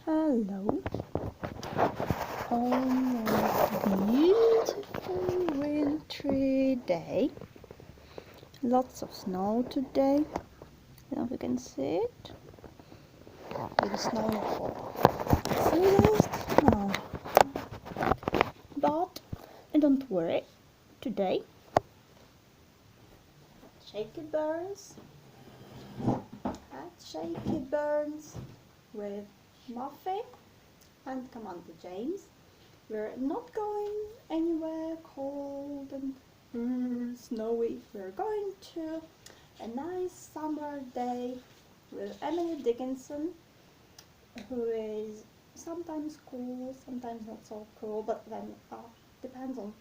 Hello, on a beautiful wintry day. Lots of snow today. I don't know if you can see it. With snowfall. See this? No. But don't worry, today Shakeyburns at Shakeyburns with Muffy and Commander James. We're not going anywhere cold and snowy. We're going to a nice summer day with Emily Dickinson, who is sometimes cool, sometimes not so cool, but then depends on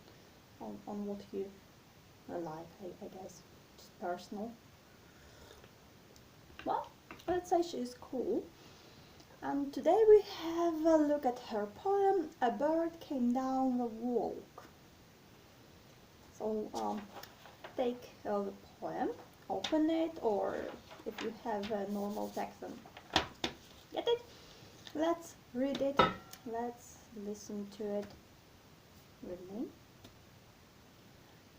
what you like, I guess. Just personal. Well, let's say she's cool. And today we have a look at her poem, A Bird Came Down the Walk. So take the poem, open it, or if you have a normal text, then get it. Let's read it, let's listen to it with me.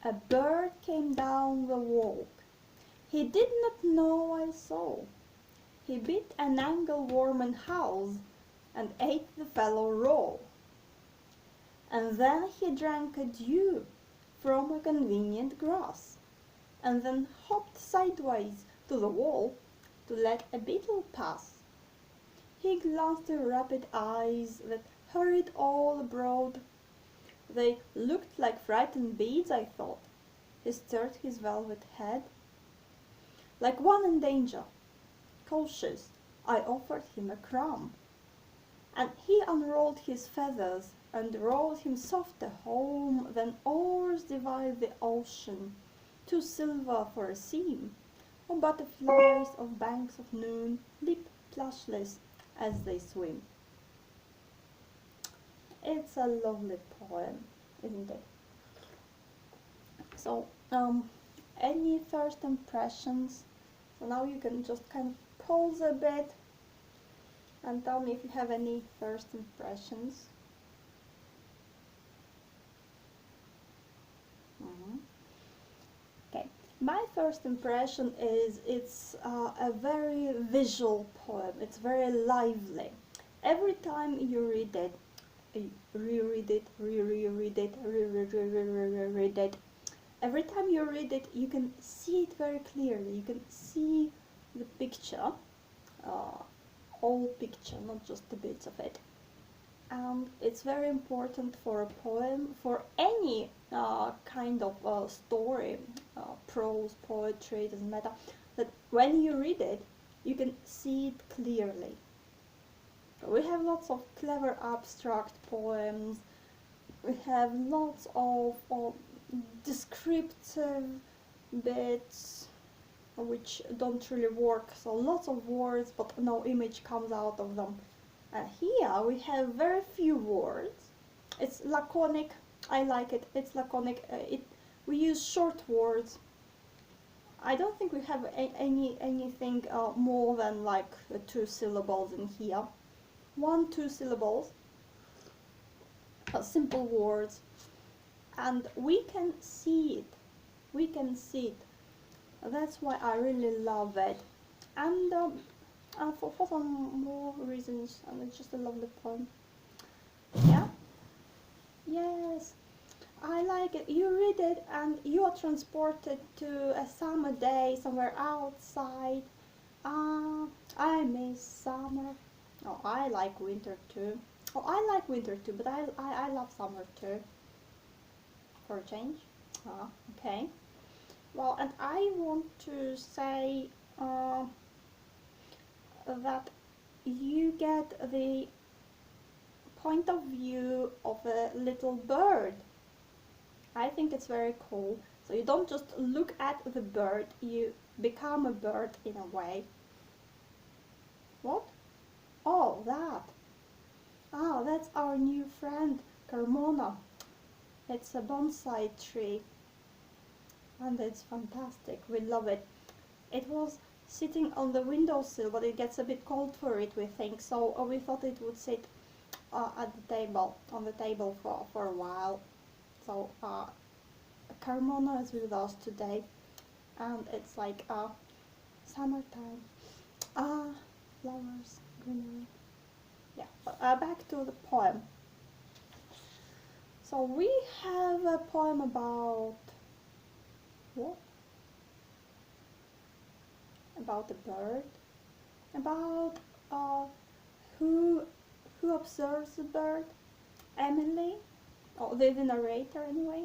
A bird came down the walk. He did not know I saw. He bit an angleworm in house and ate the fellow raw. And then he drank a dew from a convenient grass, and then hopped sideways to the wall to let a beetle pass. He glanced the rapid eyes that hurried all abroad. They looked like frightened beads, I thought. He stirred his velvet head. Like one in danger, cautious, I offered him a crumb. And he unrolled his feathers and rolled him softer home than oars divide the ocean, too silver for a seam, or butterflies of banks of noon leap plushless as they swim. It's a lovely poem, isn't it? So, any first impressions? So now you can just kind of pause a bit and tell me if you have any first impressions. Okay, my first impression is it's a very visual poem. It's very lively. Every time you read it, reread it, reread it, reread it. Every time you read it, you can see it very clearly. You can see the picture, whole picture, not just the bits of it. And it's very important for a poem, for any kind of story, prose, poetry, doesn't matter, that when you read it, you can see it clearly. We have lots of clever abstract poems. We have lots of descriptive bits which don't really work, so lots of words but no image comes out of them. And here we have very few words. It's laconic. I like it. It's laconic. We use short words. I don't think we have anything more than like 2 syllables in here. 1, 2 syllables. Simple words. And we can see it. We can see it. That's why I really love it. And for some more reasons, and it's just a lovely poem. Yeah? Yes. I like it. You read it and you are transported to a summer day somewhere outside. I miss summer. Oh, I like winter too. Oh, I like winter too, but I love summer too. For a change. Okay. Well, and I want to say that you get the point of view of a little bird. I think it's very cool. So you don't just look at the bird, you become a bird in a way. What? Oh, that. Ah, that's our new friend, Carmona. It's a bonsai tree. And it's fantastic. We love it. It was sitting on the windowsill, but it gets a bit cold for it, we think, so we thought it would sit at the table, on the table for a while. So Carmona is with us today, and it's like summertime. Flowers, greenery. Yeah, but back to the poem. So we have a poem about what? About a bird, about who observes the bird, Emily, or the narrator anyway.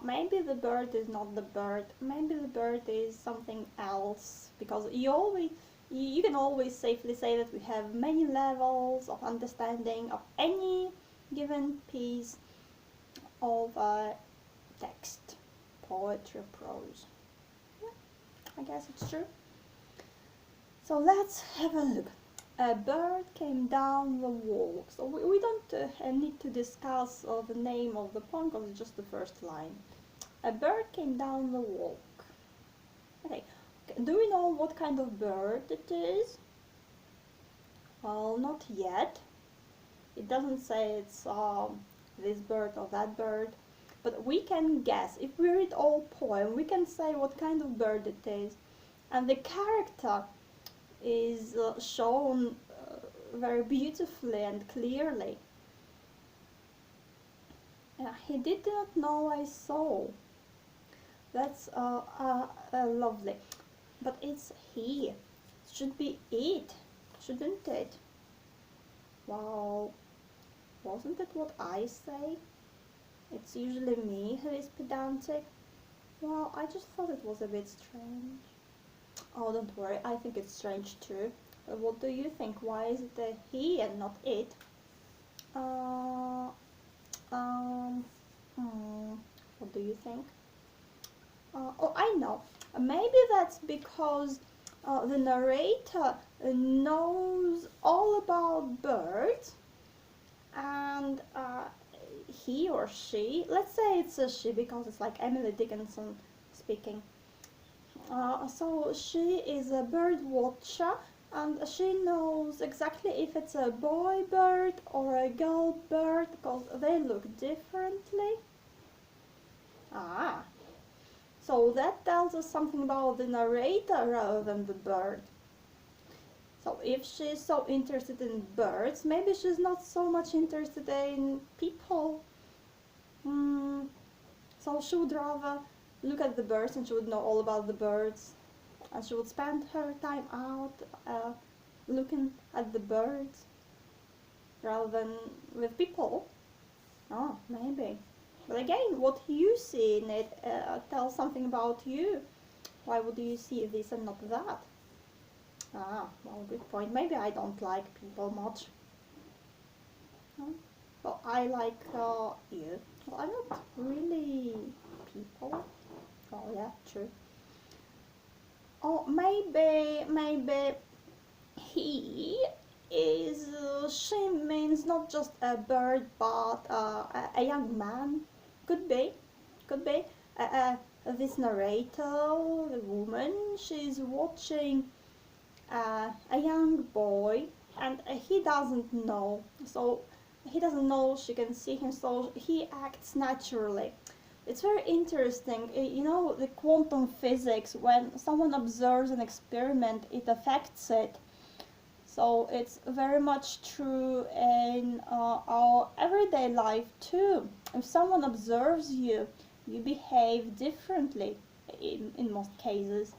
Maybe the bird is not the bird. Maybe the bird is something else, because you can always safely say that we have many levels of understanding of any given piece of text, poetry, prose. Yeah, I guess it's true. So let's have a look. A bird came down the walk. So we don't need to discuss the name of the poem, because it's just the first line. A bird came down the walk. Okay, do we know what kind of bird it is? Well, not yet. It doesn't say it's this bird or that bird, but we can guess. If we read all poem, we can say what kind of bird it is, and the character is shown very beautifully and clearly. He did not know I saw. That's lovely. But it's he. It should be it, shouldn't it? Well, wasn't it what I say? It's usually me who is pedantic. Well, I just thought it was a bit strange. Oh, don't worry, I think it's strange too. What do you think? Why is it a he and not it? What do you think? Oh, I know. Maybe that's because the narrator knows all about birds, and he or she, let's say it's a she because it's like Emily Dickinson speaking. So she is a bird watcher, and she knows exactly if it's a boy bird or a girl bird, because they look differently. So that tells us something about the narrator rather than the bird. So if she's so interested in birds, maybe she's not so much interested in people. So she would rather look at the birds, and she would know all about the birds, and she would spend her time out looking at the birds rather than with people. Oh, maybe. But again, what you see in it tells something about you. Why would you see this and not that? Well, good point. Maybe I don't like people much. Well, I like you. Well, I'm not really people. Oh, yeah, true. Oh, maybe he is, she means not just a bird, but a young man. Could be. This narrator, the woman, she's watching a young boy, and he doesn't know. So he doesn't know she can see him, so he acts naturally. It's very interesting. You know, the quantum physics, when someone observes an experiment, it affects it. So it's very much true in our everyday life too. If someone observes you, you behave differently in most cases.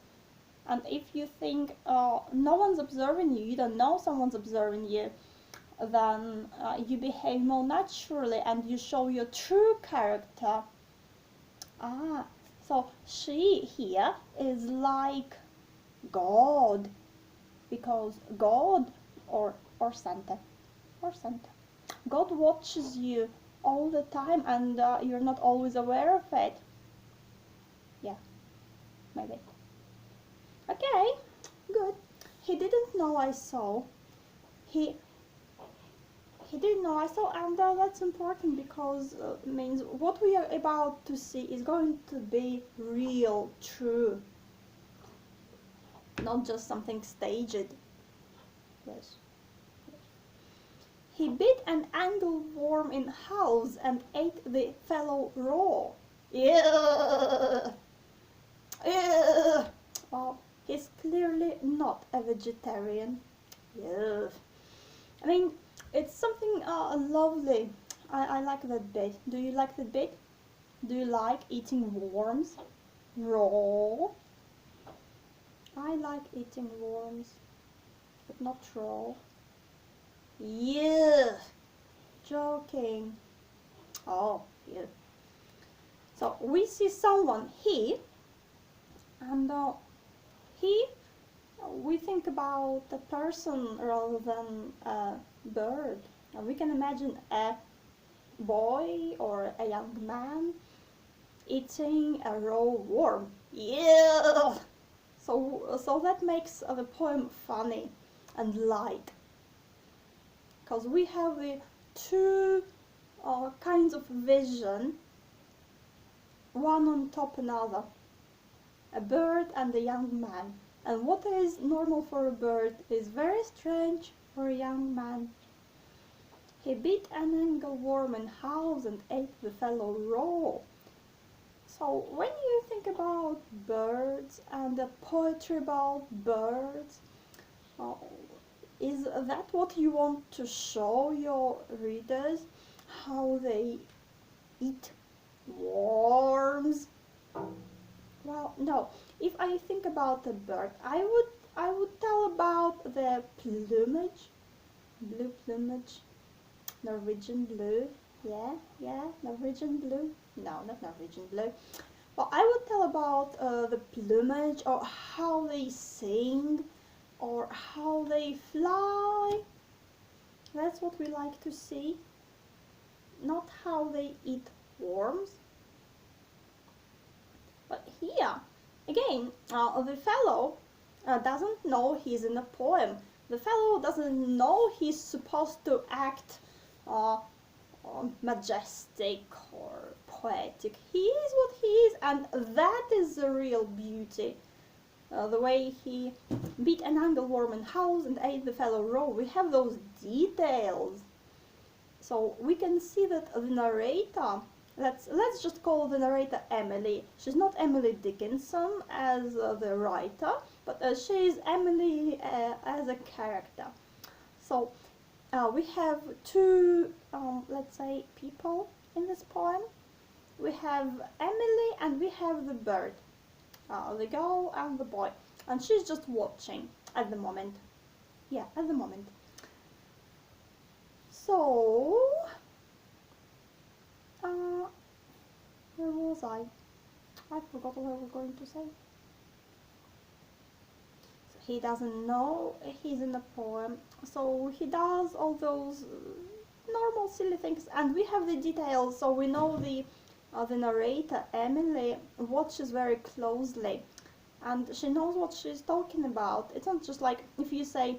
And if you think no one's observing you, you don't know someone's observing you, then you behave more naturally and you show your true character. So she here is like God, because God or Santa, God watches you all the time, and you're not always aware of it. Yeah, maybe. Okay, good. He didn't know I saw. He didn't know I saw, and that's important, because it means what we are about to see is going to be real, true. not just something staged. Yes. He bit an angleworm in house and ate the fellow raw. Yeah. Well, he's clearly not a vegetarian. Yeah. I mean, it's something lovely. I like that bit. Do you like that bit? Do you like eating worms raw? I like eating worms, but not raw. Yeah, joking. Oh, yeah. So we see someone here, and he, we think about a person rather than a bird. And we can imagine a boy or a young man eating a raw worm. Yeah. So that makes the poem funny and light, because we have the two kinds of vision, one on top another, a bird and a young man. And what is normal for a bird is very strange for a young man. He bit an angleworm in house and ate the fellow raw. So when you think about birds and the poetry about birds, uh, is that what you want to show your readers? How they eat worms? Well, no. If I think about a bird, I would tell about the plumage, blue plumage, Norwegian blue. Yeah, Norwegian blue. No, not Norwegian blue. Well, I would tell about the plumage, or how they sing, or how they fly. That's what we like to see, not how they eat worms. But here, again, the fellow doesn't know he's in a poem. The fellow doesn't know he's supposed to act majestic or poetic. He is what he is, and that is the real beauty. The way he beat an angleworm in house and ate the fellow raw. We have those details. So we can see that the narrator, let's just call the narrator Emily. She's not Emily Dickinson as the writer, but she is Emily as a character. So we have two, let's say, people in this poem. We have Emily and we have the bird, the girl and the boy, and she's just watching at the moment. Yeah, at the moment. So, where was I? I forgot what I was going to say. So he doesn't know he's in a poem, so he does all those normal silly things, and we have the details, so we know the narrator, Emily, watches very closely, and she knows what she's talking about. It's not just like if you say,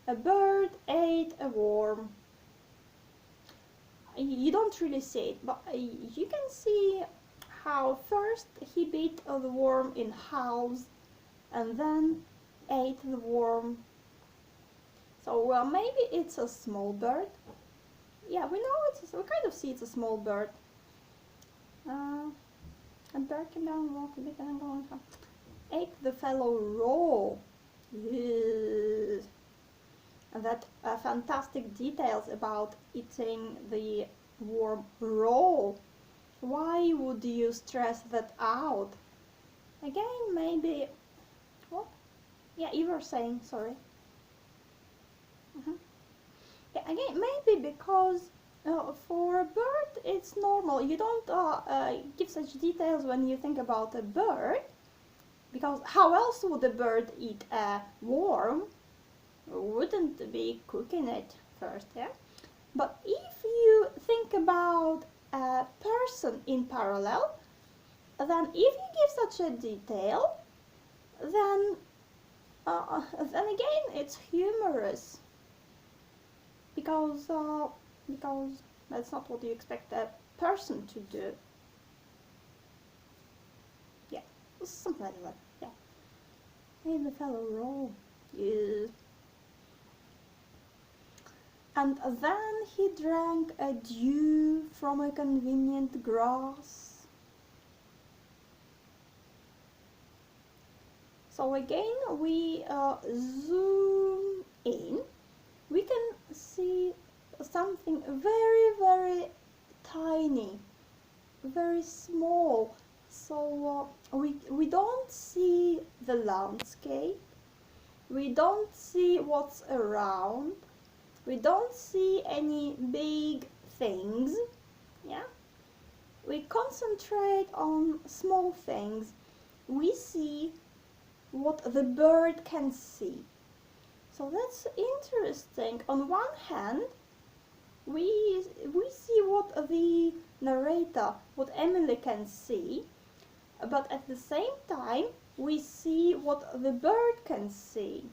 a bird ate a worm. You don't really see it, but you can see how first he beat the worm in house and then ate the worm. So maybe it's a small bird. Yeah, we know we kind of see it's a small bird. A bird came down, walked a bit, and going on. Ate the fellow raw. Yes. And that fantastic details about eating the worm raw. Why would you stress that out? Again, maybe. What? Yeah, you were saying. Sorry. Yeah, again, maybe because for a bird it's normal. You don't give such details when you think about a bird, because how else would a bird eat a worm? Wouldn't be cooking it first, yeah? But if you think about a person in parallel, then if you give such a detail, then again it's humorous, because that's not what you expect a person to do. Yeah, something like that. Yeah. Ate the fellow raw. Yes. And then he drank a dew from a convenient grass. So again, we zoom in. We can see something very, very tiny, very small. So we don't see the landscape. We don't see what's around. We don't see any big things. Yeah? We concentrate on small things. We see what the bird can see. So that's interesting. On one hand, we see what the narrator, what Emily can see, but at the same time, we see what the bird can see.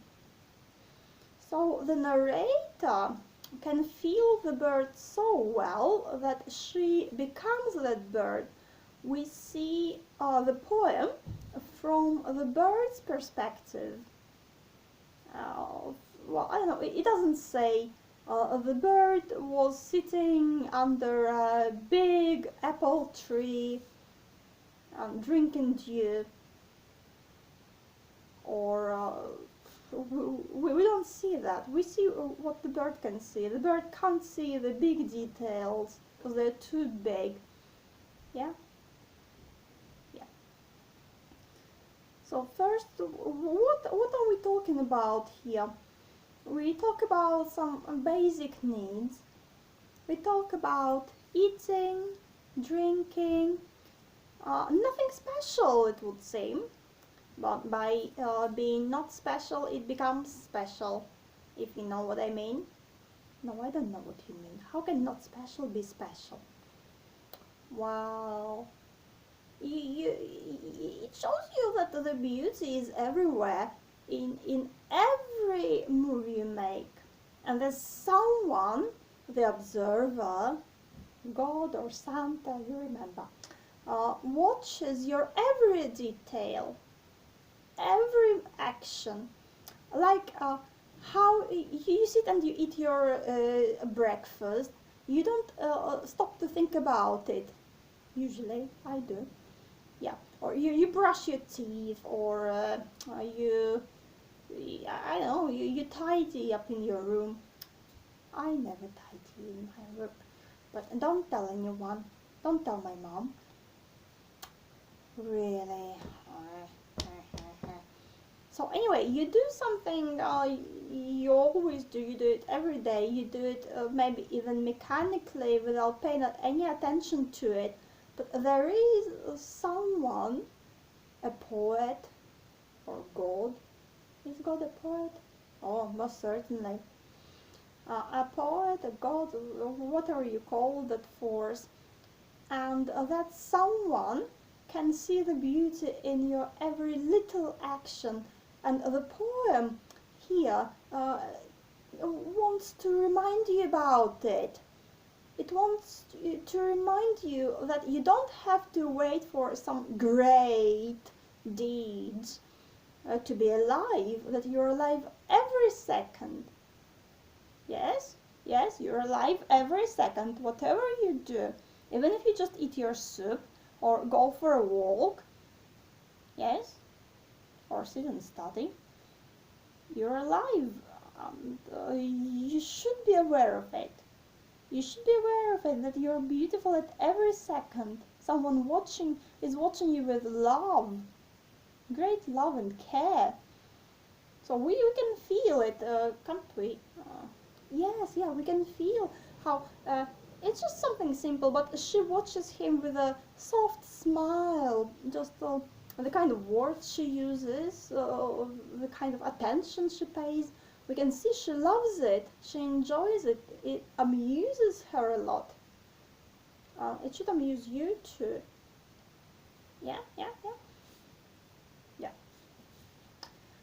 So the narrator can feel the bird so well that she becomes that bird. We see the poem from the bird's perspective. Well, I don't know, it doesn't say the bird was sitting under a big apple tree drinking dew, or we don't see that. We see what the bird can see. The bird can't see the big details because they're too big. Yeah? Yeah. So first, what are we talking about here? We talk about some basic needs. We talk about eating, drinking, nothing special, it would seem. But by being not special, it becomes special, if you know what I mean. No, I don't know what you mean. How can not special be special? Wow. It shows you that the beauty is everywhere, in every move you make. And there's someone, the observer, God or Santa, you remember, watches your every detail, every action. Like how you sit and you eat your breakfast, you don't stop to think about it. Usually, I do. Yeah, or you brush your teeth, or you, I don't know, you tidy up in your room. I never tidy in my room, but don't tell anyone. Don't tell my mom. Really. So anyway, you do something you always do. You do it every day. You do it maybe even mechanically without paying any attention to it. But there is someone, a poet, or God. Is God a poet? Oh, most certainly. A poet, a God, whatever you call that force. And that someone can see the beauty in your every little action. And the poem here wants to remind you about it. It wants to remind you that you don't have to wait for some great deeds to be alive, that you're alive every second. Yes, yes, you're alive every second, whatever you do. Even if you just eat your soup or go for a walk, yes, or sit and study, you're alive. You should be aware of it. You should be aware of it, that you're beautiful at every second. Someone is watching you with love, great love and care. So we can feel it, can't we? Yes, yeah, we can feel how it's just something simple, but she watches him with a soft smile, just the kind of words she uses, the kind of attention she pays. We can see she loves it, she enjoys it, it amuses her a lot. It should amuse you too. Yeah, yeah, yeah. Yeah.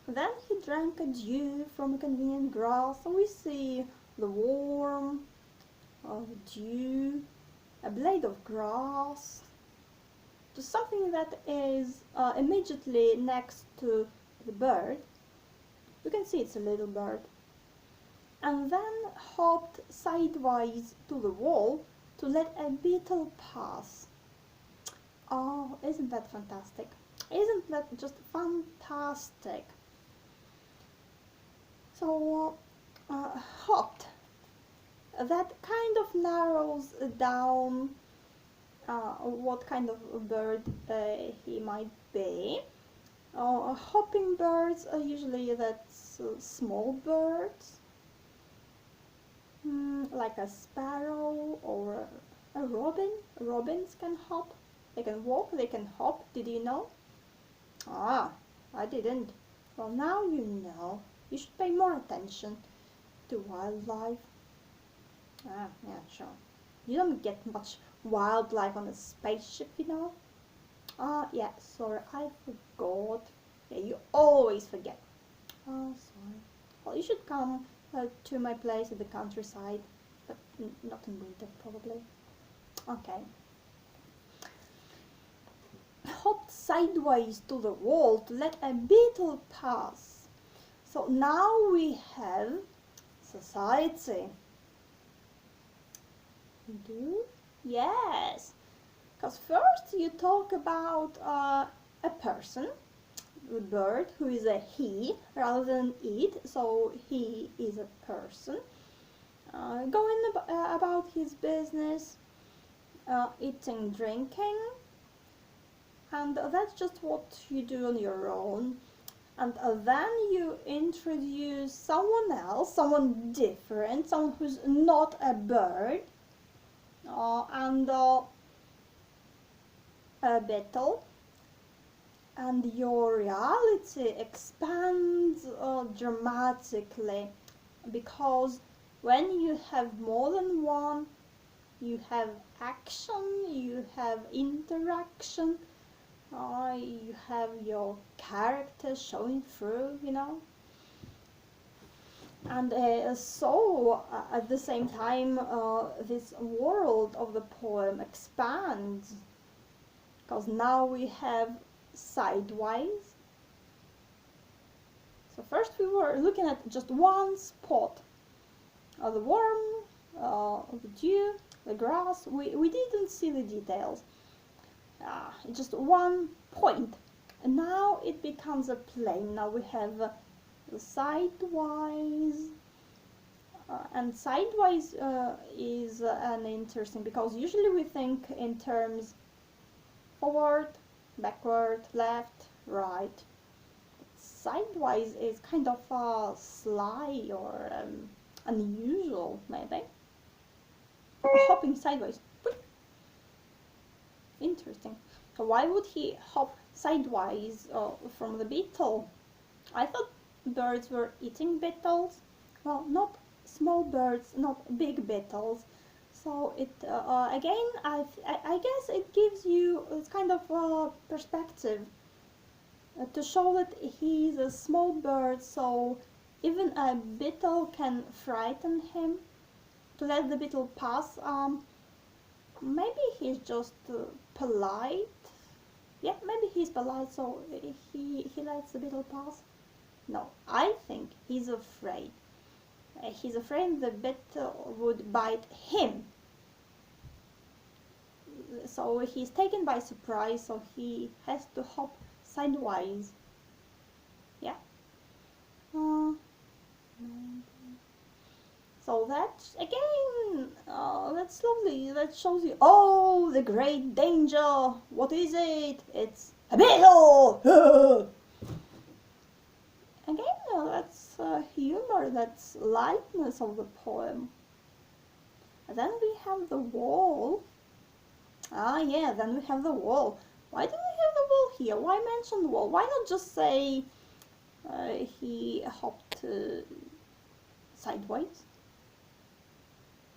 Then he drank a dew from a convenient grass, so we see the warm dew, a blade of grass, just something that is immediately next to the bird. You can see it's a little bird. And then hopped sideways to the wall to let a beetle pass. Oh, isn't that fantastic? Isn't that just fantastic? So, hopped. That kind of narrows down what kind of bird he might be. Hopping birds are usually that's small birds, like a sparrow or a robin. Robins can hop. They can walk, they can hop. Did you know? Ah, I didn't. Well, now you know. You should pay more attention to wildlife. Ah, yeah, sure. You don't get much wildlife on a spaceship, you know. Ah, yeah, sorry, I forgot. Yeah, you always forget. Oh, sorry. Well, you should come to my place in the countryside, but not in winter, probably. Okay. Hopped sideways to the wall to let a beetle pass. So now we have society. Do? Yes. Because first you talk about a person, the bird, who is a he rather than it, so he is a person, going about his business, eating, drinking, and that's just what you do on your own. And then you introduce someone else, someone different, someone who's not a bird, and a beetle, and your reality expands dramatically, because when you have more than one, you have action, you have interaction, you have your character showing through, you know. And so at the same time this world of the poem expands, because now we have sidewise. So first we were looking at just one spot, the worm, the dew, the grass. We didn't see the details, just one point. And now it becomes a plane. Now we have the sidewise, and sidewise is an interesting, because usually we think in terms forward, backward, left, right. Sidewise is kind of sly or unusual, maybe. Hopping sideways. Interesting. So why would he hop sideways from the beetle? I thought birds were eating beetles. Well, not small birds, not big beetles. So it again, I guess it gives you this kind of perspective to show that he's a small bird. So even a beetle can frighten him. To let the beetle pass. Maybe he's just polite. Yeah, maybe he's polite, so he lets the beetle pass. No, I think he's afraid. He's afraid the beetle would bite him. So he's taken by surprise, so he has to hop sideways. Yeah. So that's, again, that's lovely. That shows you, oh, the great danger. What is it? It's a beetle! Again, that's humor, that's lightness of the poem. And then we have the wall. Ah, yeah, then we have the wall. Why do we have the wall here? Why mention the wall? Why not just say he hopped sideways?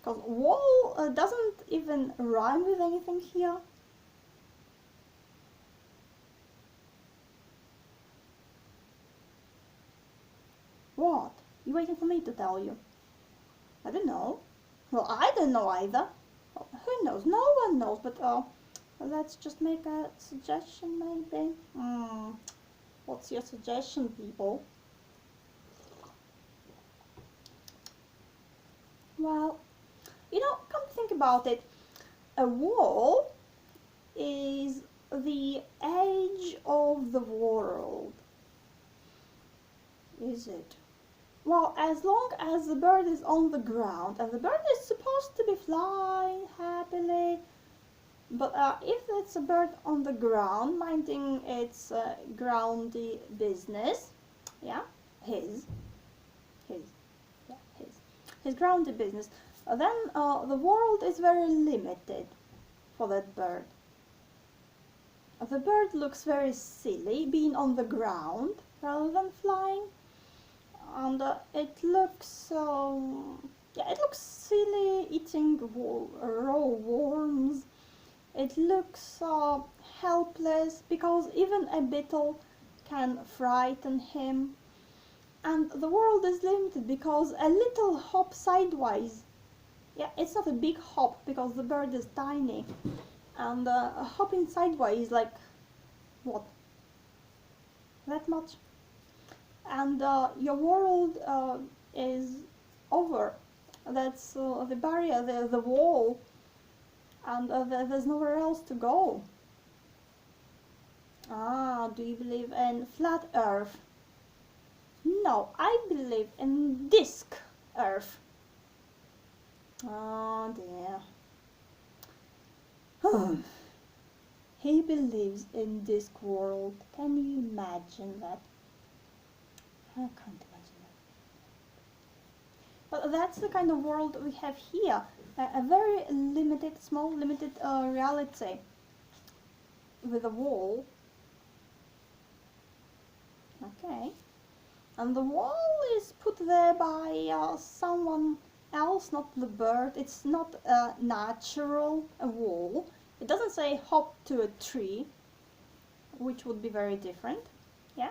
Because wall doesn't even rhyme with anything here. What? You waiting for me to tell you? I don't know. Well, I don't know either. Well, who knows? No one knows, but let's just make a suggestion, maybe. What's your suggestion, people? Well, come think about it. A wall is the edge of the world. Is it? Well, as long as the bird is on the ground, and the bird is supposed to be flying happily, but if it's a bird on the ground, minding its groundy business, yeah, his, yeah, his groundy business, then the world is very limited for that bird. The bird looks very silly being on the ground rather than flying, and it looks it looks silly eating raw worms. It looks helpless because even a beetle can frighten him, and the world is limited because a little hop sideways, yeah, it's not a big hop because the bird is tiny, and hopping sideways like what, that much, and your world is over. That's the barrier, the wall, and there's nowhere else to go. Do you believe in flat earth? No, I believe in disc earth. Oh dear. He believes in disc world. Can you imagine that? I can't imagine that. But that's the kind of world we have here. A very limited, small, limited reality with a wall. Okay. And the wall is put there by someone else, not the bird. It's not a natural wall. It doesn't say hop to a tree, which would be very different. Yeah?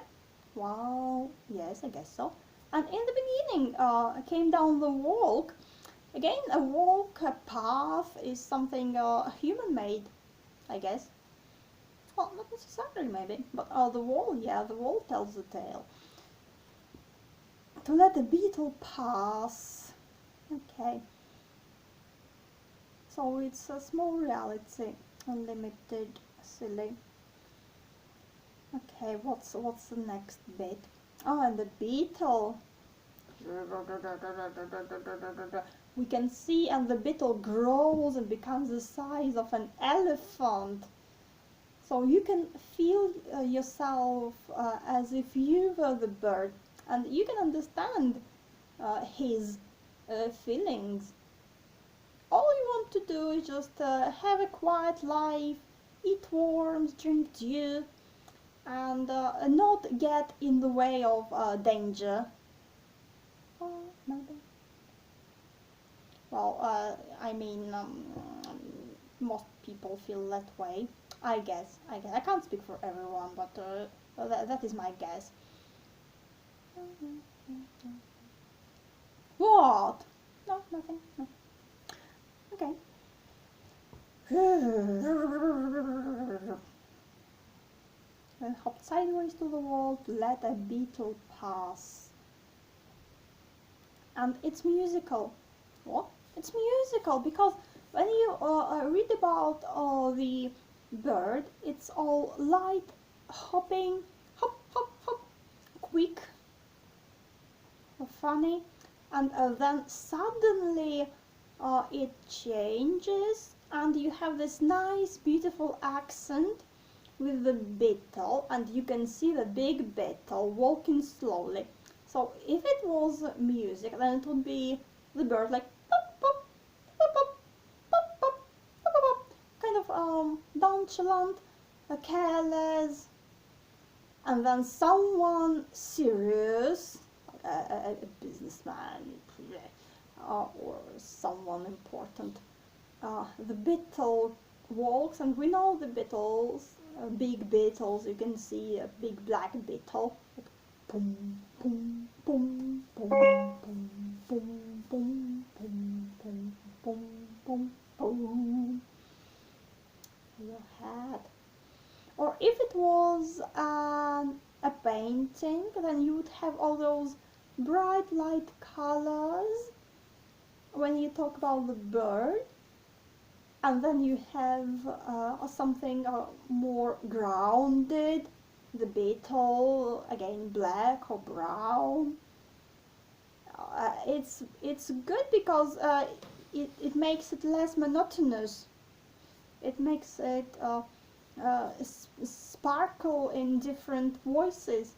Wow, yes, I guess so. And in the beginning, came down the walk. Again, a walk, a path is something human-made, I guess. Well, not necessarily maybe, but the wall, yeah, the wall tells the tale. To let the beetle pass. Okay. So it's a small reality, unlimited, silly. Okay, what's the next bit? Oh, and the beetle. We can see, and the beetle grows and becomes the size of an elephant. So you can feel yourself as if you were the bird, and you can understand his feelings. All you want to do is just have a quiet life, eat worms, drink dew, and not get in the way of danger. Maybe. Well, I mean, most people feel that way. I guess. I can't speak for everyone, but that is my guess. What? No, nothing. No. Okay. And hop sideways to the wall to let a beetle pass. And it's musical. What? It's musical because when you read about the bird, it's all light, hopping, hop, hop, hop, quick, funny, and then suddenly it changes, and you have this nice, beautiful accent with the beetle, and you can see the big beetle walking slowly. So if it was music, then it would be the bird like pop, pop, pop, pop, pop, pop, pop, pop, kind of nonchalant, careless, and then someone serious, a businessman, or someone important. The beetle walks, and we know the beetles, big beetles. You can see a big black beetle. Boom, boom, boom, boom, boom, boom, boom, boom, boom, boom, boom, boom. Your head. Or if it was a painting, then you would have all those bright light colors when you talk about the bird, and then you have something more grounded, the beetle, again black or brown. It's good because it makes it less monotonous. It makes it sparkle in different voices.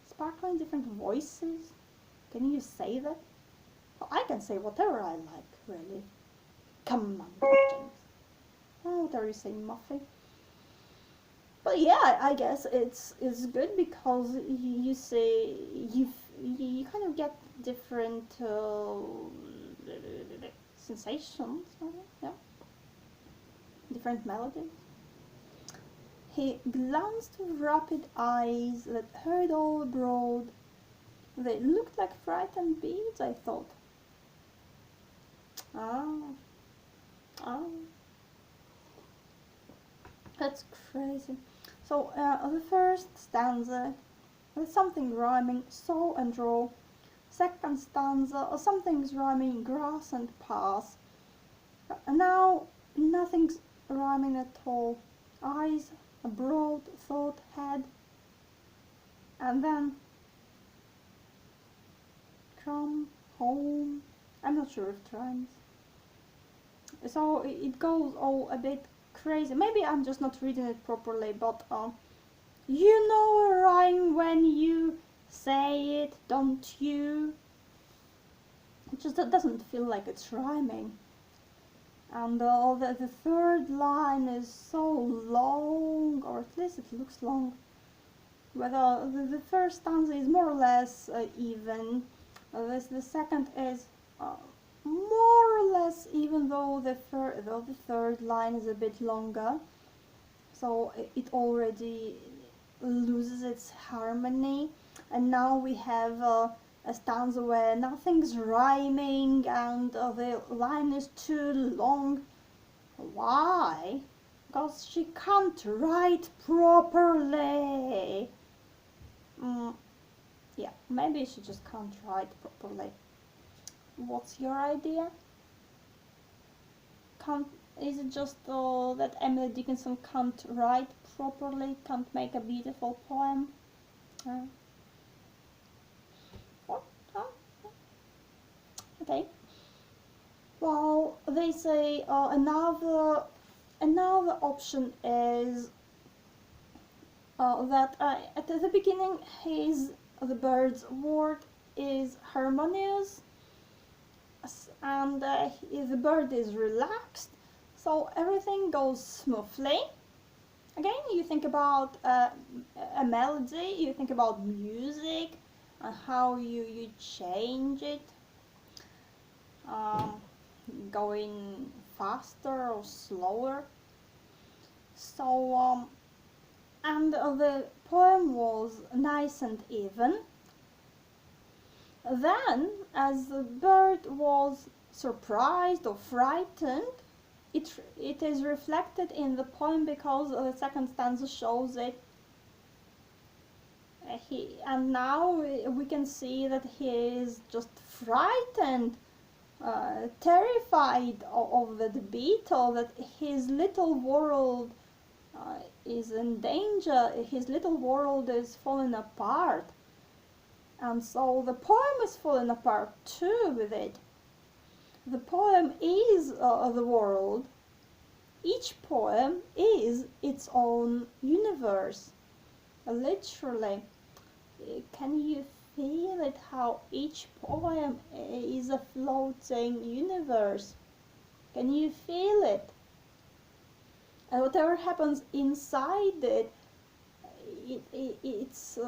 Sparkle in different voices? Can you say that? Well, I can say whatever I like, really. Come on, James. Oh, whatever you say, Muffy. But yeah, I guess it's good because you say you kind of get different sensations, yeah, different melodies. He glanced with rapid eyes that hurried all abroad. They looked like frightened beads, I thought. Ah, that's crazy. So the first stanza, there's something rhyming, sow and row. Second stanza, something's rhyming, grass and pass. Now nothing's rhyming at all. Eyes, a broad thought head, and then drum, home. I'm not sure if it rhymes. So it goes all a bit crazy. Maybe I'm just not reading it properly, but you know a rhyme when you say it, don't you? It just doesn't feel like it's rhyming. And the third line is so long, or at least it looks long. But the first stanza is more or less even. The second is more or less even, though the third line is a bit longer. So it already loses its harmony. And now we have a stanza where nothing's rhyming and the line is too long. Why? Because she can't write properly. Yeah, maybe she just can't write properly. What's your idea? Is it just that Emily Dickinson can't write properly, can't make a beautiful poem? Okay. Well, they say another option is that at the beginning the bird's word is harmonious, and the bird is relaxed, so everything goes smoothly. Again, you think about a melody, you think about music and how you change it, going faster or slower. So and the poem was nice and even. Then, as the bird was surprised or frightened, it is reflected in the poem because the second stanza shows it. And now we can see that he is just frightened, terrified of the beetle, that his little world is in danger, his little world is falling apart. And so the poem is falling apart too with it. The poem is the world. Each poem is its own universe. Literally. Can you feel it, how each poem is a floating universe? Can you feel it? And whatever happens inside it, it's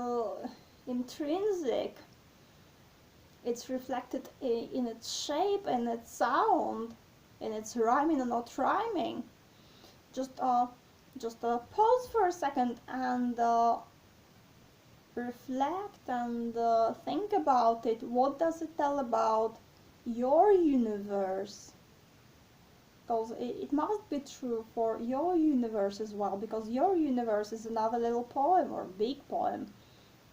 intrinsic. It's reflected in its shape and its sound, in its rhyming and not rhyming. Just pause for a second and reflect and think about it. What does it tell about your universe? Because it must be true for your universe as well, because your universe is another little poem or big poem.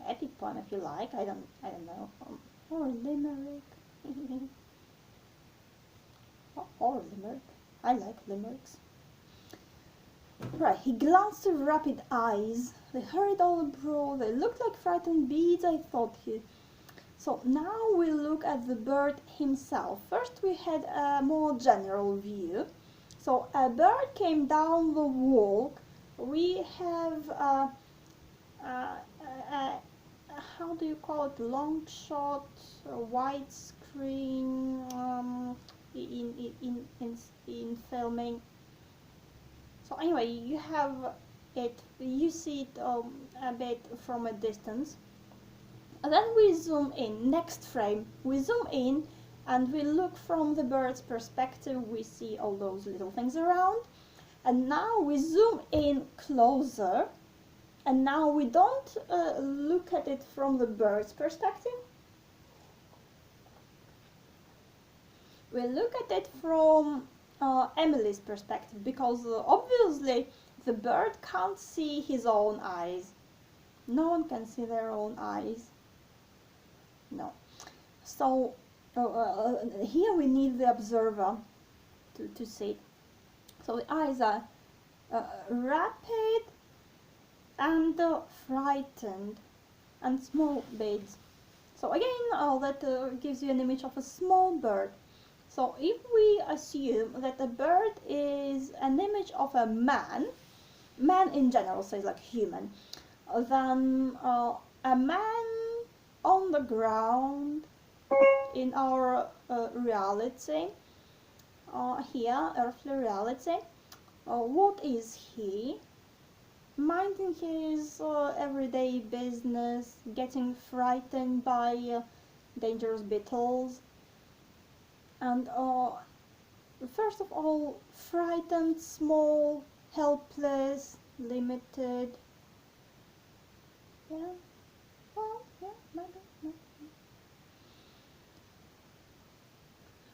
epic poem if you like. I don't know, or limerick, or limerick. I like limericks. Right, he glanced with rapid eyes. They hurried all abroad. They looked like frightened bees, I thought he. So now we look at the bird himself. First we had a more general view. So a bird came down the walk. We have how do you call it? Long shot, widescreen in filming. So anyway, you have it. You see it a bit from a distance. And then we zoom in. Next frame, we zoom in and we look from the bird's perspective. We see all those little things around. And now we zoom in closer. And now we don't look at it from the bird's perspective. We look at it from Emily's perspective, because obviously the bird can't see his own eyes. No one can see their own eyes. No. So here we need the observer to see. So the eyes are rapid and frightened and small beads. So again, that gives you an image of a small bird. So if we assume that a bird is an image of a man in general says like human, then a man on the ground in our reality, here, earthly reality, what is he? Minding his everyday business, getting frightened by dangerous beetles, and first of all, frightened, small, helpless, limited. Yeah, well, yeah, maybe.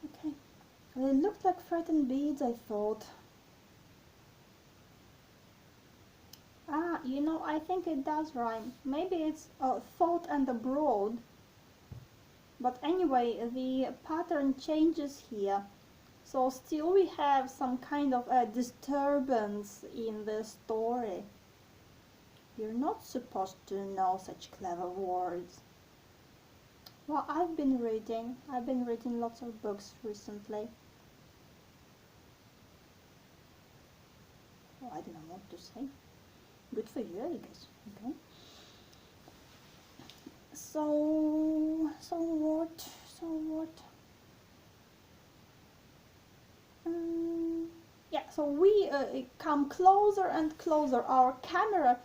Okay, they looked like frightened beads, I thought. Ah, you know, I think it does rhyme. Maybe it's thought and abroad. But anyway, the pattern changes here. So still we have some kind of a disturbance in the story. You're not supposed to know such clever words. Well, I've been reading lots of books recently. Well, I don't know what to say. Good for you, I guess. Okay. So what? Yeah, so we come closer and closer. Our camera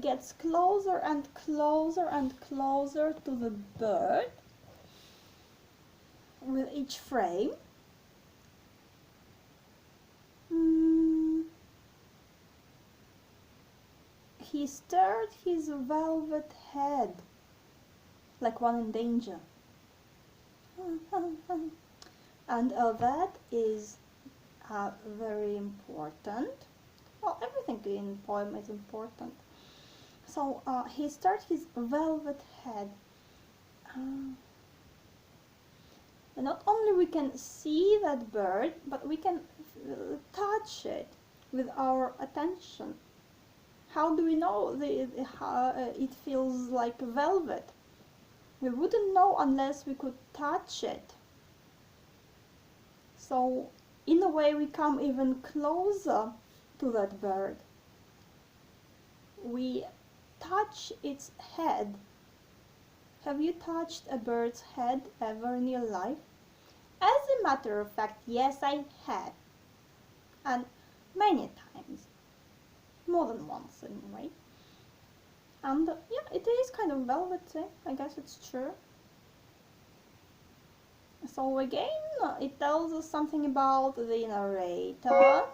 gets closer and closer and closer to the bird with each frame. He stirred his velvet head like one in danger. And that is very important. Well, everything in poem is important. So he stirred his velvet head. And not only we can see that bird, but we can touch it with our attention. How do we know it feels like velvet? We wouldn't know unless we could touch it. So in a way we come even closer to that bird. We touch its head. Have you touched a bird's head ever in your life? As a matter of fact, yes, I have. And many times. More than once anyway. And yeah, it is kind of velvety, I guess it's true. So again, it tells us something about the narrator.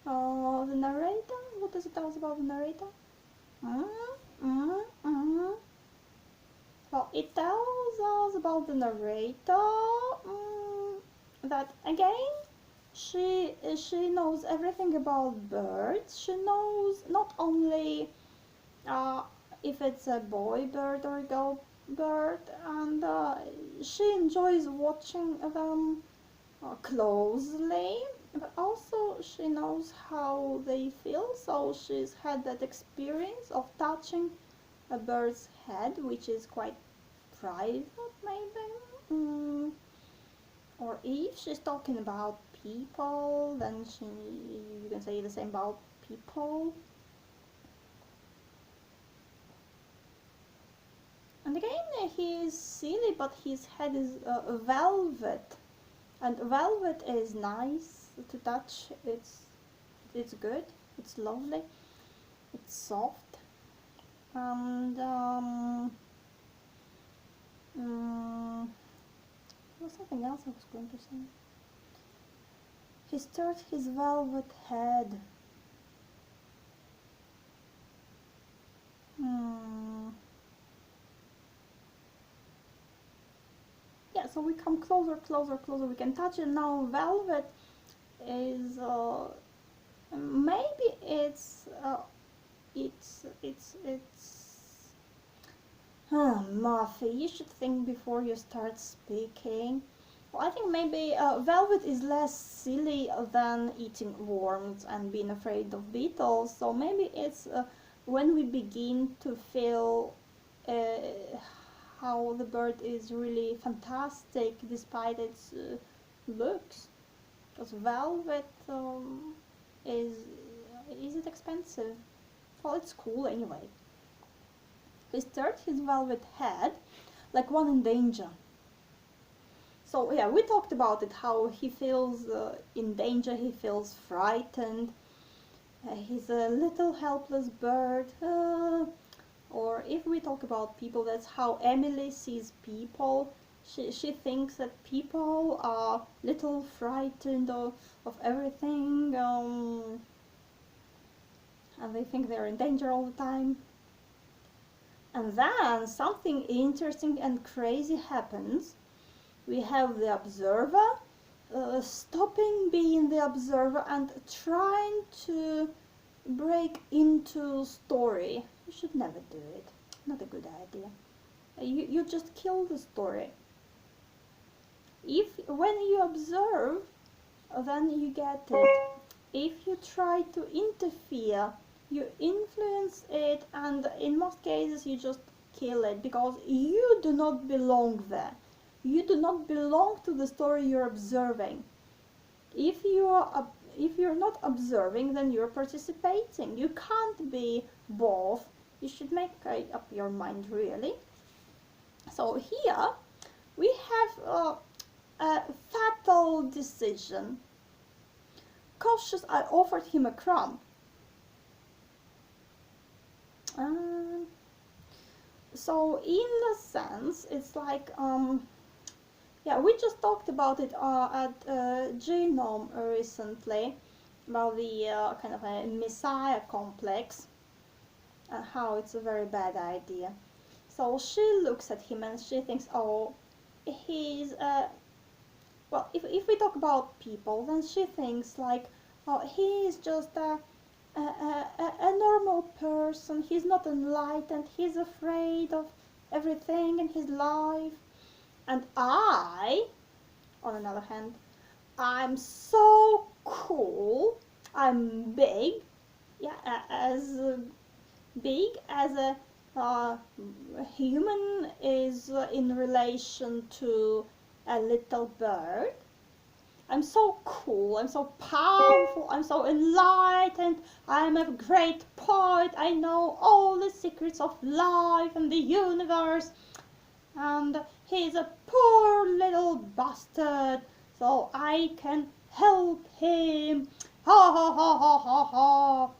The narrator? What does it tell us about the narrator? Well, it tells us about the narrator that again, she knows everything about birds. She knows not only if it's a boy bird or a girl bird, and she enjoys watching them closely, but also she knows how they feel, so she's had that experience of touching a bird's head, which is quite private maybe. Or if she's talking about people, then you can say the same about people. And again, he is silly, but his head is velvet, and velvet is nice to touch. It's good. It's lovely. It's soft. And was something else I was going to say. He stirred his velvet head. Yeah, so we come closer, closer, closer. We can touch it now. Velvet is maybe it's Muffy, you should think before you start speaking. Well, I think maybe velvet is less silly than eating worms and being afraid of beetles. So maybe it's when we begin to feel how the bird is really fantastic despite its looks. Because velvet is it expensive? Well, it's cool anyway. He stirred his velvet head like one in danger. So yeah, we talked about it, how he feels in danger, he feels frightened. He's a little helpless bird. Or if we talk about people, that's how Emily sees people. She thinks that people are little frightened of everything, and they think they're in danger all the time. And then something interesting and crazy happens. We have the observer stopping being the observer and trying to break into story. You should never do it. Not a good idea. You just kill the story. When you observe, then you get it. If you try to interfere, you influence it, and in most cases you just kill it, because you do not belong there. You do not belong to the story you're observing. If you're not observing, then you're participating. You can't be both. You should make up your mind, really. So here we have a fatal decision. Cautious, I offered him a crumb. So in a sense, it's like, yeah, we just talked about it at Genome recently, about the kind of a messiah complex, and how it's a very bad idea. So she looks at him and she thinks, oh, he's, well, if we talk about people, then she thinks like, oh, he's just a normal person, he's not enlightened, he's afraid of everything in his life. And I, on the other hand, I'm so cool, I'm big, yeah, as big as a human is in relation to a little bird. I'm so cool, I'm so powerful, I'm so enlightened, I'm a great poet, I know all the secrets of life and the universe, and he's a poor little bastard, so I can help him, ha ha ha ha ha ha.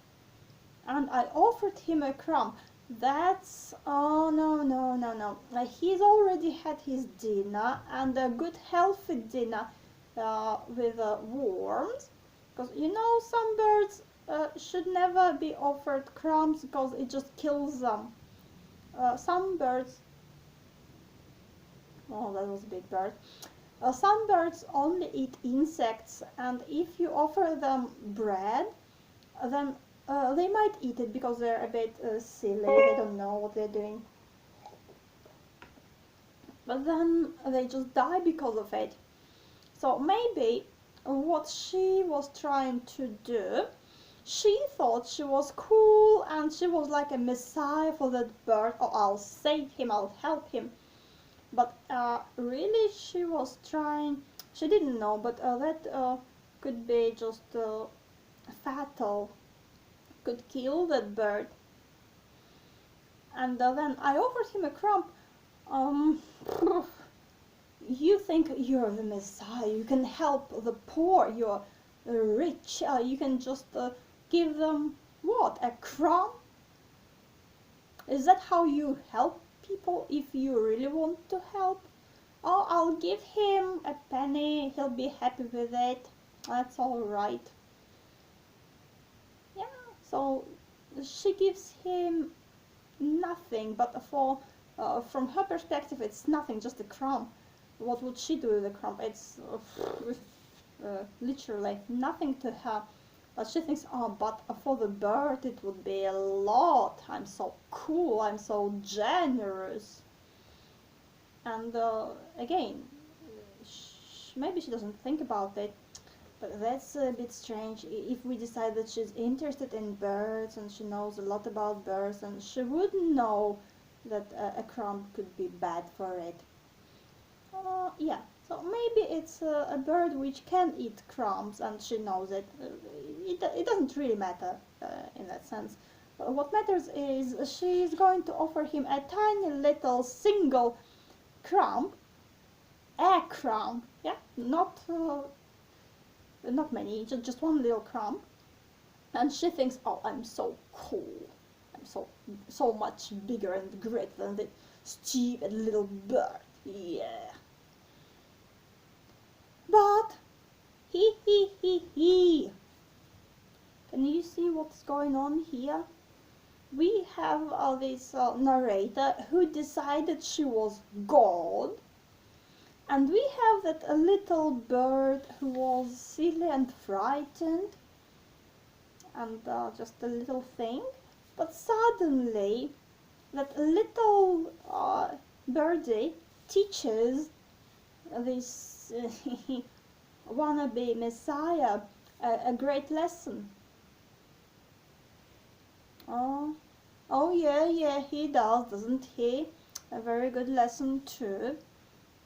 And I offered him a crumb. That's, oh no, no, no, no. He's already had his dinner, and a good healthy dinner with worms, because you know some birds should never be offered crumbs because it just kills them. Some birds, oh, that was a big bird. Some birds only eat insects, and if you offer them bread, then they might eat it because they're a bit silly, they don't know what they're doing. But then they just die because of it. So maybe what she was trying to do, she thought she was cool and she was like a messiah for that bird. Oh, I'll save him, I'll help him. But really she was trying, she didn't know, but that could be just fatal, could kill that bird. And then I offered him a crumb. You think you're the messiah, you can help the poor, you're rich, you can just give them, what, a crumb? Is that how you help people if you really want to help? Oh, I'll give him a penny, he'll be happy with it, that's alright. Yeah, so she gives him nothing, but from her perspective it's nothing, just a crumb. What would she do with the crumb? It's literally nothing to her. But she thinks, oh, but for the bird it would be a lot. I'm so cool, I'm so generous. And again, maybe she doesn't think about it, but that's a bit strange. If we decide that she's interested in birds and she knows a lot about birds, and she would know that a crumb could be bad for it. Yeah, so maybe it's a bird which can eat crumbs and she knows it. It doesn't really matter in that sense. What matters is she's going to offer him a tiny little single crumb, a crumb, yeah, not many, just one little crumb. And she thinks, oh, I'm so cool. I'm so much bigger and greater than the stupid little bird. Yeah. But he. Can you see what's going on here? We have this narrator who decided she was God, and we have that little bird who was silly and frightened, and just a little thing. But suddenly, that little birdie teaches this wannabe messiah a great lesson. Oh yeah, he does, doesn't he? A very good lesson too.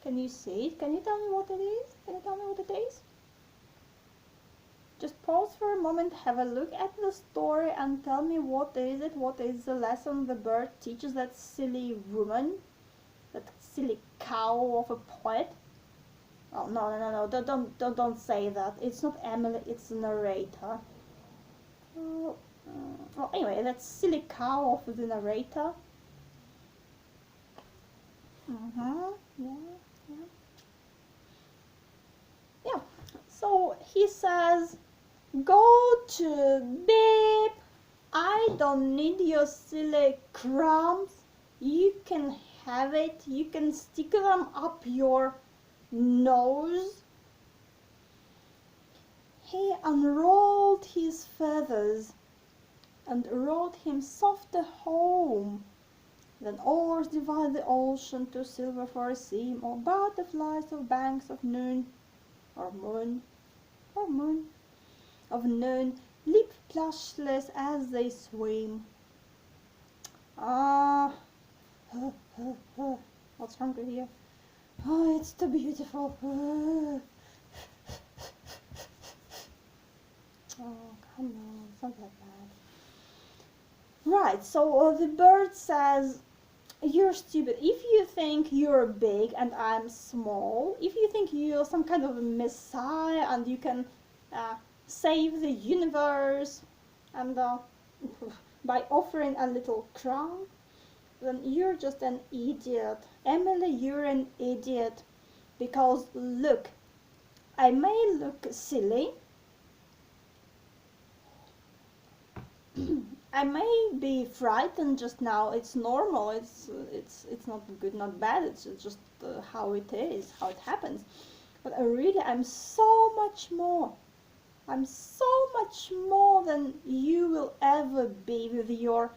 Can you see it? Can you tell me what it is? Can you tell me what it is? Just pause for a moment, have a look at the story and tell me what is it? What is the lesson the bird teaches that silly woman? That silly cow of a poet? Oh, no, don't say that. It's not Emily, it's the narrator. Well, anyway, that silly cow of the narrator. Yeah. So he says, go to beep. I don't need your silly crumbs. You can have it. You can stick them up your nose. He unrolled his feathers and rode himself home. Then oars divide the ocean to silver for a seam, or butterflies of banks of noon, or moon, of noon, leap plushless as they swim. What's wrong with here? Oh, it's too beautiful. Oh, come on, something like that. Right, so the bird says, you're stupid. If you think you're big and I'm small, if you think you're some kind of a messiah and you can save the universe and by offering a little crumb, then you're just an idiot. Emily, you're an idiot. Because look, I may look silly, I may be frightened just now. It's normal. It's not good, not bad. It's just how it is, how it happens. But really, I'm so much more. I'm so much more than you will ever be with your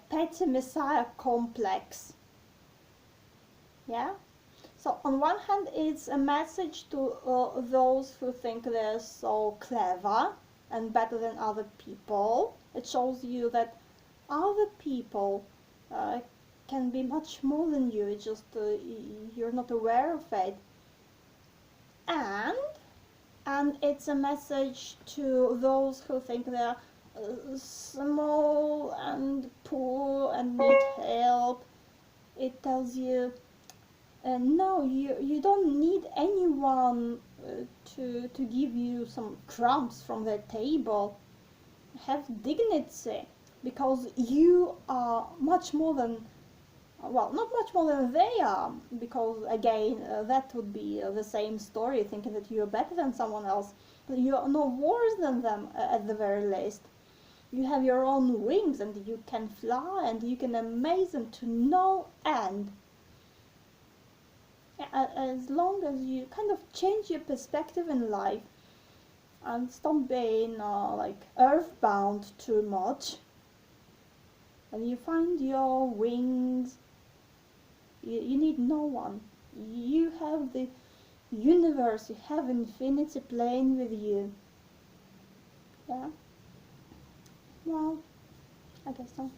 petty messiah complex. Yeah? So on one hand, it's a message to those who think they're so clever and better than other people. It shows you that other people can be much more than you. It's just you're not aware of it. And it's a message to those who think they're small and poor and need help. It tells you, no, you don't need anyone to give you some crumbs from their table. Have dignity, because you are much more than, well, not much more than they are, because again, that would be the same story, thinking that you're better than someone else. But you're no worse than them, at the very least. You have your own wings, and you can fly, and you can amaze them to no end. As long as you kind of change your perspective in life and stop being like earthbound too much, and you find your wings, you need no one. You have the universe, you have infinity playing with you. Yeah? Well, I guess so.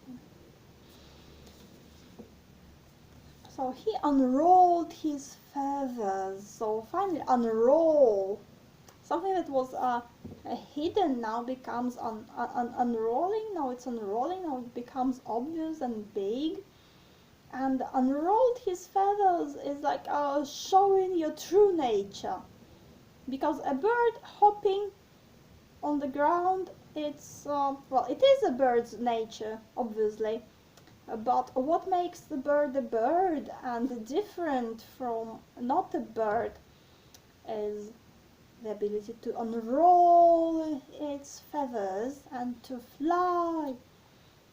So he unrolled his feathers. So finally unroll. Something that was hidden now becomes unrolling. Now it's unrolling. Now it becomes obvious and big. And unrolled his feathers is like showing your true nature. Because a bird hopping on the ground, it's, well, it is a bird's nature, obviously. But what makes the bird a bird and different from not a bird is the ability to unroll its feathers and to fly.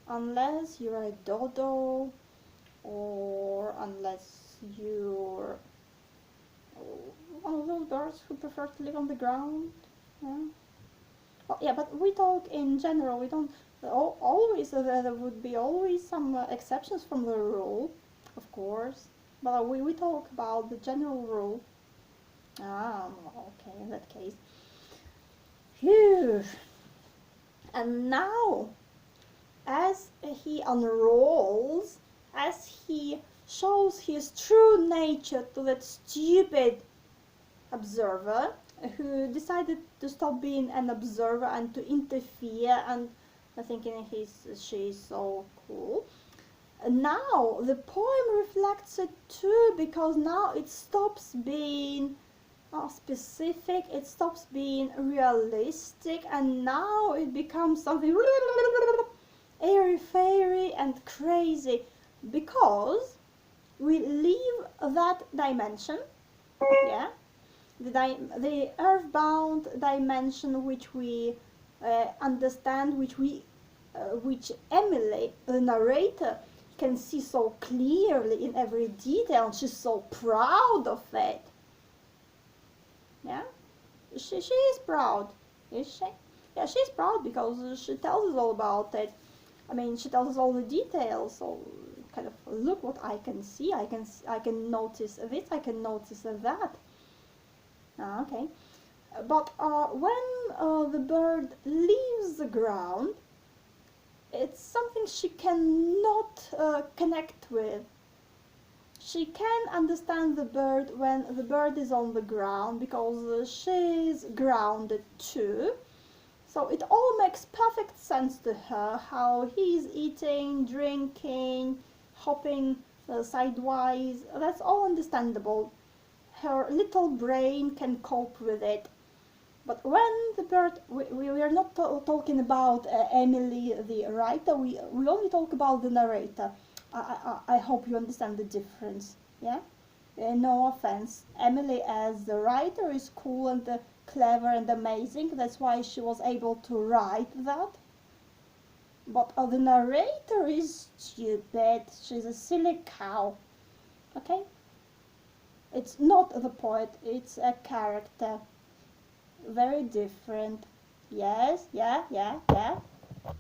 Unless you're a dodo, or unless you're one of those birds who prefer to live on the ground. Yeah. Well, yeah, but we talk in general. We don't always, there would be always some exceptions from the rule, of course, but we talk about the general rule. Okay, in that case. Phew. And now, as he unrolls, as he shows his true nature to that stupid observer who decided to stop being an observer and to interfere and thinking she's so cool. Now the poem reflects it too, because now it stops being specific, it stops being realistic, and now it becomes something airy-fairy and crazy, because we leave that dimension, yeah, the earthbound dimension which we understand, which Emily, the narrator, can see so clearly in every detail, and she's so proud of it. Yeah, she is proud, is she? Yeah, she's proud because she tells us all about it. I mean, she tells us all the details. So kind of look what I can see. I can notice this. I can notice that. Okay, but when the bird leaves the ground, it's something she cannot connect with. She can understand the bird when the bird is on the ground, because she's grounded too. So it all makes perfect sense to her, how he's eating, drinking, hopping sidewise. That's all understandable. Her little brain can cope with it. But when the bird, we are not talking about Emily the writer, we only talk about the narrator. I hope you understand the difference, yeah? No offense. Emily as the writer is cool and clever and amazing. That's why she was able to write that. But the narrator is stupid. She's a silly cow, okay? It's not the poet, it's a character. Very different. Yes, yeah.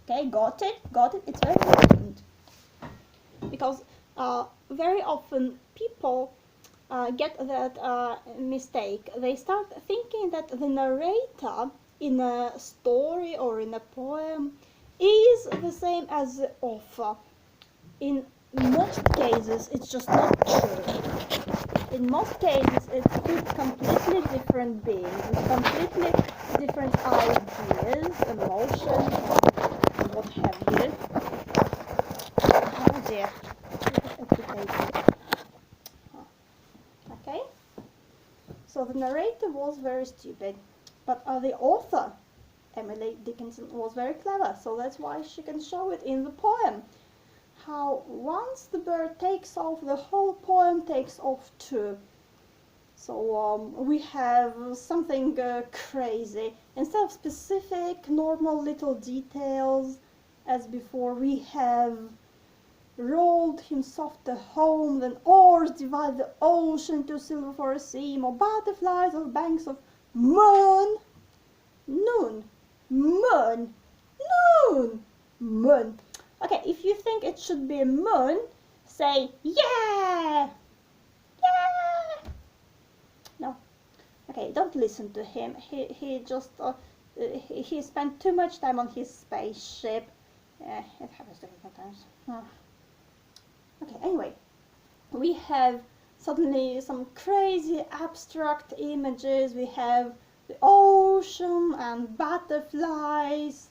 Okay, got it. It's very important because very often people get that mistake. They start thinking that the narrator in a story or in a poem is the same as the author. In most cases, it's just not true. In most cases, it's two completely different beings with completely different ideas, emotions, and what have you. Oh dear, okay? So the narrator was very stupid, but the author, Emily Dickinson, was very clever, so that's why she can show it in the poem. How once the bird takes off, the whole poem takes off too. So we have something crazy. Instead of specific, normal little details, as before, we have rolled him softer home than oars divide the ocean to silver for a seam, or butterflies of banks of moon. Noon. Moon. Noon. Moon. Okay, if you think it should be a moon, say yeah. Yeah. No. Okay, don't listen to him. He just he spent too much time on his spaceship. It happens sometimes. Okay, anyway, we have suddenly some crazy abstract images. We have the ocean and butterflies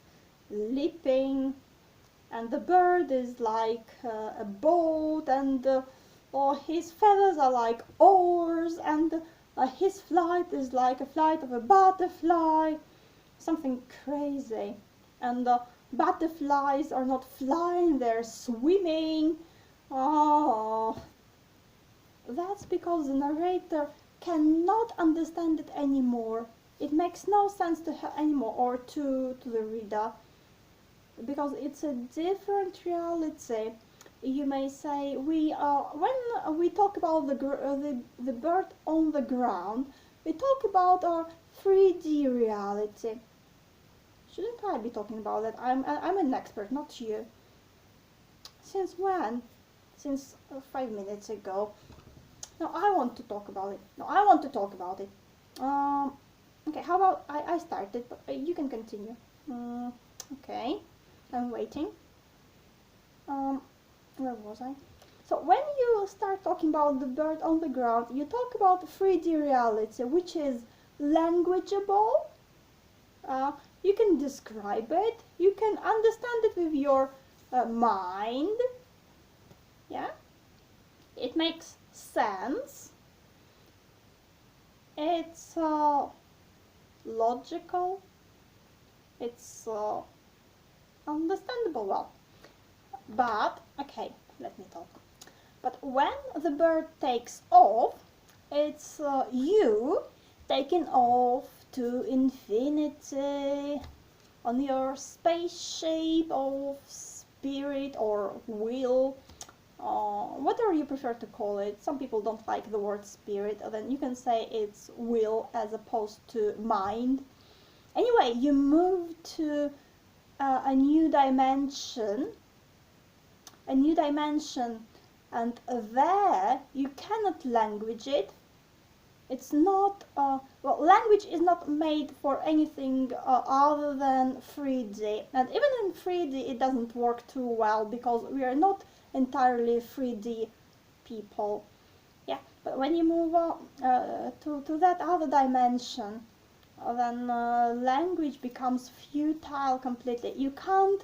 leaping, and the bird is like a boat, and his feathers are like oars, and his flight is like a flight of a butterfly. Something crazy. And butterflies are not flying, they're swimming. Oh, that's because the narrator cannot understand it anymore. It makes no sense to her anymore, or to the reader, because it's a different reality. You may say when we talk about the bird on the ground, we talk about our 3D reality. Shouldn't I be talking about that? I'm an expert, not you. Since when? Since 5 minutes ago. No, I want to talk about it. Okay, how about I started, but you can continue. Okay, I'm waiting. Where was I? So when you start talking about the bird on the ground, you talk about 3D reality, which is languageable. You can describe it. You can understand it with your mind. Yeah, it makes sense. It's logical. It's understandable. Well, but okay, let me talk. But when the bird takes off, it's you taking off to infinity on your spaceship of spirit or will, whatever you prefer to call it. Some people don't like the word spirit, then you can say it's will as opposed to mind. Anyway, you move to a new dimension, and there you cannot language it. It's not, well, language is not made for anything other than 3D, and even in 3D it doesn't work too well because we are not entirely 3D people. Yeah, but when you move on to that other dimension, then language becomes futile completely. You can't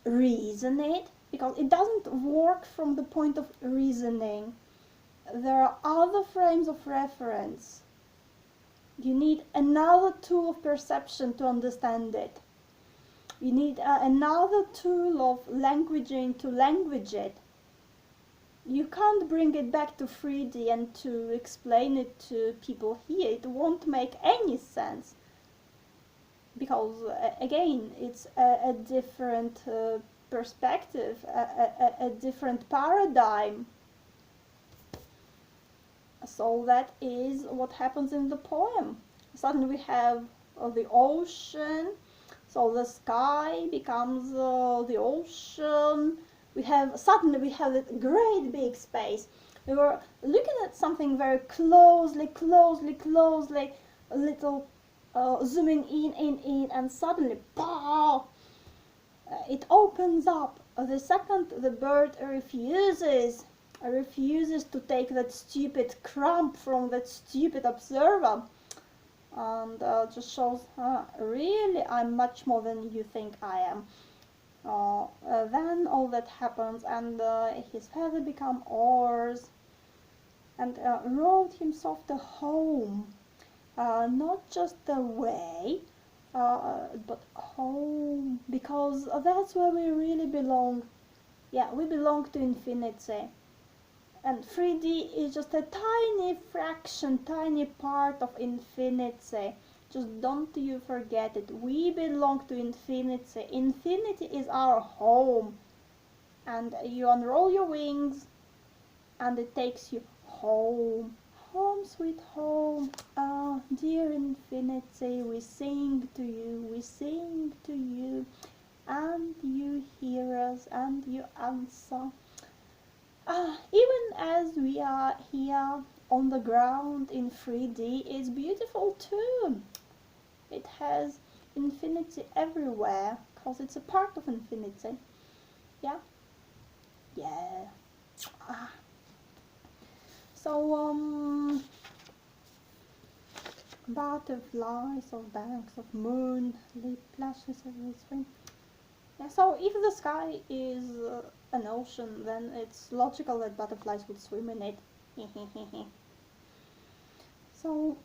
reason it because it doesn't work from the point of reasoning. There are other frames of reference. You need another tool of perception to understand it. You need another tool of languaging to language it. You can't bring it back to 3D and to explain it to people here. It won't make any sense. Because, again, it's a different perspective, a different paradigm. So that is what happens in the poem. Suddenly we have the ocean. So the sky becomes the ocean. Suddenly we have a great big space. We were looking at something very closely, a little zooming in, and suddenly, pow! It opens up. The second the bird refuses to take that stupid crumb from that stupid observer, and just shows, really, I'm much more than you think I am. Then all that happens, and his feather become oars, and rowed himself to home. Not just away, but home, because that's where we really belong. Yeah, we belong to infinity. And 3D is just a tiny fraction, tiny part of infinity. Just don't you forget it. We belong to infinity. Infinity is our home. And you unroll your wings, and it takes you home. Home, sweet home. Ah, dear infinity, we sing to you, and you hear us, and you answer. Even as we are here on the ground in 3D, is beautiful too. It has infinity everywhere, because it's a part of infinity. Yeah? Yeah. Ah. So, butterflies or banks of moon, leap flashes every spring. Yeah, so if the sky is an ocean, then it's logical that butterflies would swim in it. So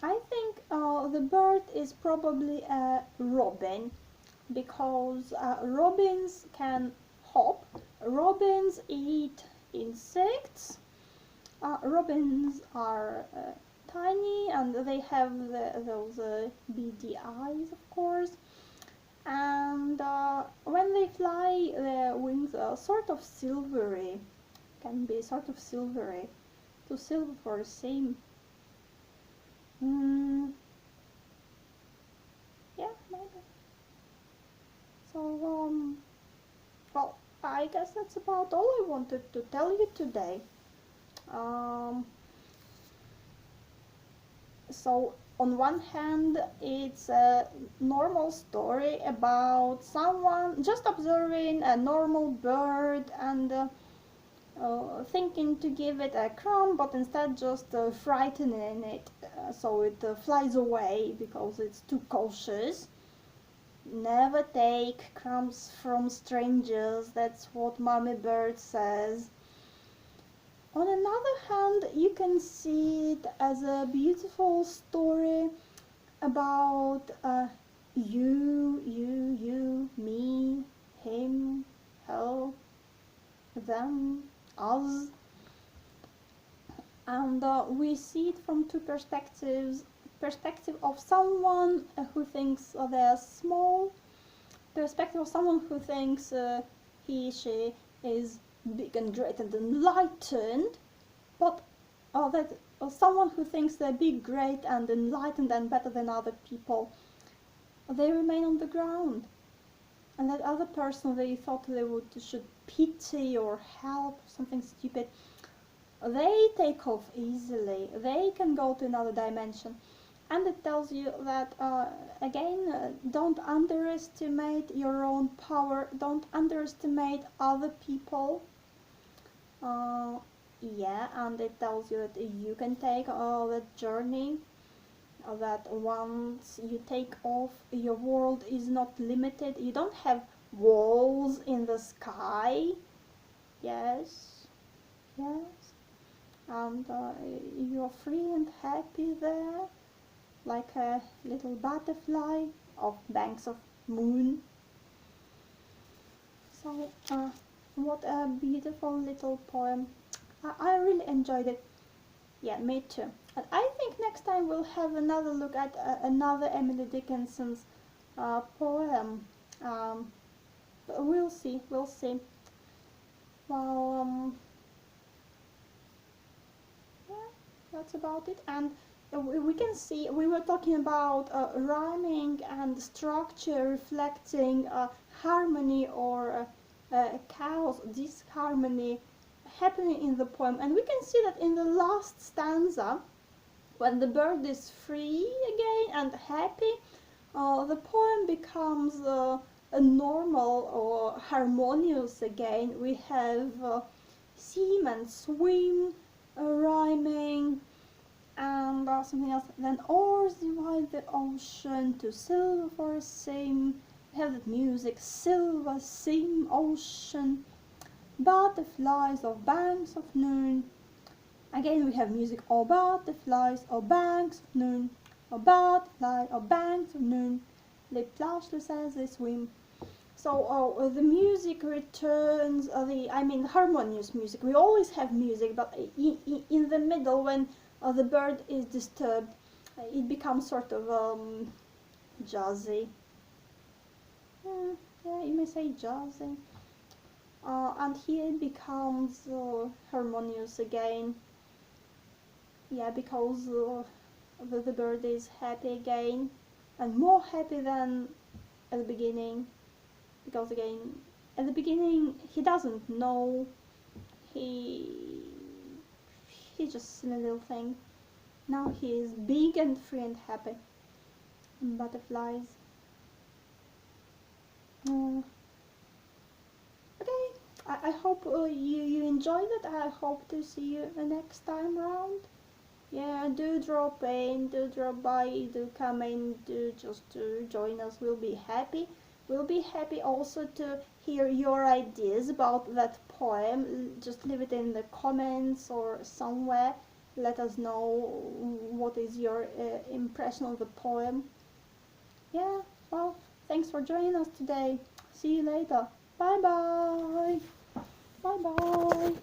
I think the bird is probably a robin, because robins can hop. Robins eat insects. Robins are tiny, and they have those beady eyes, of course. And when they fly, their wings are sort of silvery, can be sort of silvery, to silver for the same. Yeah, maybe. So, well, I guess that's about all I wanted to tell you today. So on one hand, it's a normal story about someone just observing a normal bird and thinking to give it a crumb, but instead just frightening it so it flies away because it's too cautious. Never take crumbs from strangers, that's what Mommy Bird says. On another hand, you can see it as a beautiful story about you, me, him, her, them, us. And we see it from two perspectives. Perspective of someone who thinks they're small, perspective of someone who thinks she is big and great and enlightened, but that someone who thinks they're big, great and enlightened and better than other people, they remain on the ground. And that other person they thought they should pity or help, something stupid, they take off easily. They can go to another dimension. And it tells you that, again, don't underestimate your own power, don't underestimate other people. Yeah, and it tells you that you can take that journey, that once you take off, your world is not limited. You don't have walls in the sky. Yes, yes. And you're free and happy there, like a little butterfly of banks of moon. So, what a beautiful little poem. I really enjoyed it. Yeah, me too. And I think next time we'll have another look at another Emily Dickinson's poem. We'll see, we'll see. Well, yeah, that's about it. And we can see we were talking about rhyming and structure reflecting harmony or chaos, disharmony happening in the poem, and we can see that in the last stanza, when the bird is free again and happy, the poem becomes a normal or harmonious again. We have seam and swim rhyming, and something else. Then oars divide the ocean to silver seam. We have that music, silver seam, ocean, butterflies of banks of noon. Again we have music, oh butterflies, oh banks of noon, oh butterfly, oh banks of noon, they flashless as they swim. So the music returns, harmonious music. We always have music, but in the middle, when the bird is disturbed, it becomes sort of jazzy. Yeah, you may say jazzy. And here it becomes harmonious again. Yeah, because the bird is happy again, and more happy than at the beginning. Because again, at the beginning he doesn't know, he's just a little thing. Now he is big and free and happy. And butterflies. Okay, I hope you enjoyed it. I hope to see you the next time round. Yeah, do drop in, do drop by, do come in, do just to join us. We'll be happy. We'll be happy also to hear your ideas about that poem. Just leave it in the comments or somewhere. Let us know what is your impression of the poem. Yeah, well, thanks for joining us today. See you later. Bye bye. Bye bye.